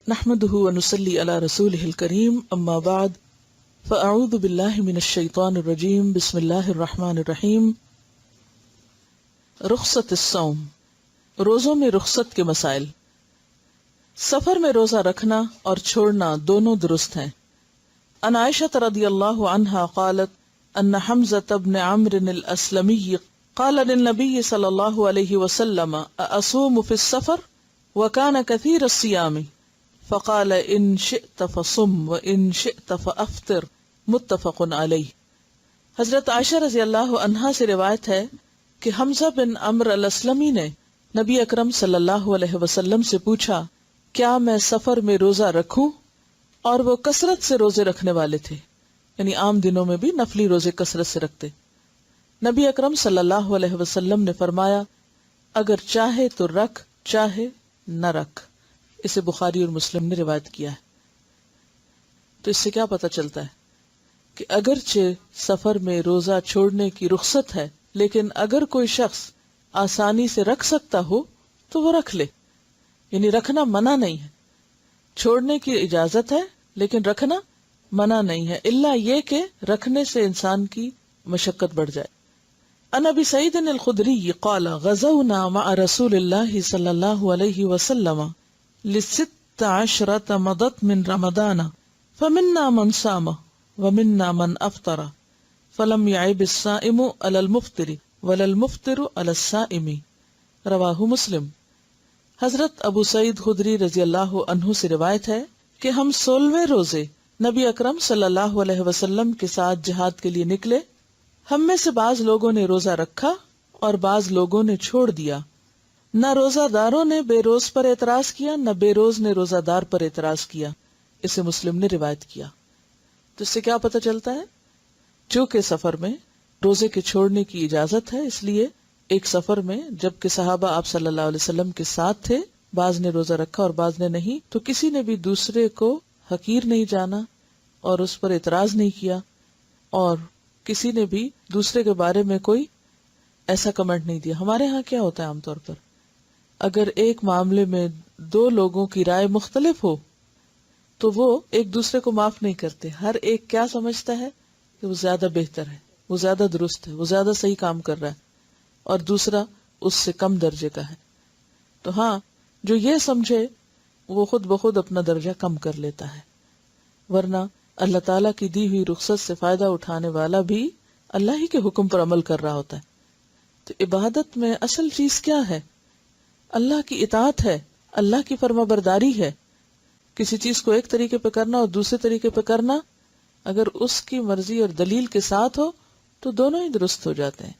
نحمده ونصلي على رسوله الكريم اما بعد فاعوذ بالله من الشیطان الرجیم بسم اللہ الرحمن الرحیم. رخصت الصوم، روزوں میں رخصت کے مسائل. سفر میں روزہ رکھنا اور چھوڑنا دونوں درست ہیں. عن عائشہ رضی اللہ عنہا قالت ان حمزة بن عمرو الاسلمی قال للنبي صلی اللہ علیہ وسلم اصوم في السفر وكان كثير الصيام فقال ان شئت فصم وان شئت فافطر متفق علیہ. حضرت عائشہ رضی اللہ عنہا سے روایت ہے کہ حمزہ بن عمرو الاسلمی نے نبی اکرم صلی اللہ علیہ وسلم سے پوچھا کیا میں سفر میں روزہ رکھوں، اور وہ کثرت سے روزے رکھنے والے تھے، یعنی عام دنوں میں بھی نفلی روزے کثرت سے رکھتے. نبی اکرم صلی اللہ علیہ وسلم نے فرمایا اگر چاہے تو رکھ، چاہے نہ رکھ. اسے بخاری اور مسلم نے روایت کیا ہے. تو اس سے کیا پتہ چلتا ہے کہ اگرچہ سفر میں روزہ چھوڑنے کی رخصت ہے، لیکن اگر کوئی شخص آسانی سے رکھ سکتا ہو تو وہ رکھ لے، یعنی رکھنا منع نہیں ہے. چھوڑنے کی اجازت ہے لیکن رکھنا منع نہیں ہے، الا یہ کہ رکھنے سے انسان کی مشقت بڑھ جائے. عن ابی سعید الخدری قال غزونا مع رسول اللہ صلی اللہ علیہ وسلم لست عشرة مضت من رمضان فمنا من صام ومنا من افطر فلم يعب الصائم على المفطر ولا المفطر على الصائم. رواہ مسلم. حضرت ابو سعید خدری رضی اللہ عنہ سے روایت ہے کہ ہم 16ویں روزے نبی اکرم صلی اللہ علیہ وسلم کے ساتھ جہاد کے لیے نکلے. ہم میں سے بعض لوگوں نے روزہ رکھا اور بعض لوگوں نے چھوڑ دیا. نہ روزہ داروں نے بے روز پر اعتراض کیا، نہ بے روز نے روزہ دار پر اعتراض کیا. اسے مسلم نے روایت کیا. تو اس سے کیا پتہ چلتا ہے؟ چونکہ سفر میں روزے کے چھوڑنے کی اجازت ہے، اس لیے ایک سفر میں جبکہ صحابہ آپ صلی اللہ علیہ وسلم کے ساتھ تھے، بعض نے روزہ رکھا اور بعض نے نہیں، تو کسی نے بھی دوسرے کو حقیر نہیں جانا اور اس پر اعتراض نہیں کیا، اور کسی نے بھی دوسرے کے بارے میں کوئی ایسا کمنٹ نہیں دیا. ہمارے ہاں کیا ہوتا ہے عام طور پر، اگر ایک معاملے میں دو لوگوں کی رائے مختلف ہو تو وہ ایک دوسرے کو معاف نہیں کرتے. ہر ایک کیا سمجھتا ہے کہ وہ زیادہ بہتر ہے، وہ زیادہ درست ہے، وہ زیادہ صحیح کام کر رہا ہے، اور دوسرا اس سے کم درجے کا ہے. تو ہاں، جو یہ سمجھے وہ خود بخود اپنا درجہ کم کر لیتا ہے، ورنہ اللہ تعالیٰ کی دی ہوئی رخصت سے فائدہ اٹھانے والا بھی اللہ ہی کے حکم پر عمل کر رہا ہوتا ہے. تو عبادت میں اصل چیز کیا ہے؟ اللہ کی اطاعت ہے، اللہ کی فرما برداری ہے. کسی چیز کو ایک طریقے پہ کرنا اور دوسرے طریقے پہ کرنا، اگر اس کی مرضی اور دلیل کے ساتھ ہو تو دونوں ہی درست ہو جاتے ہیں.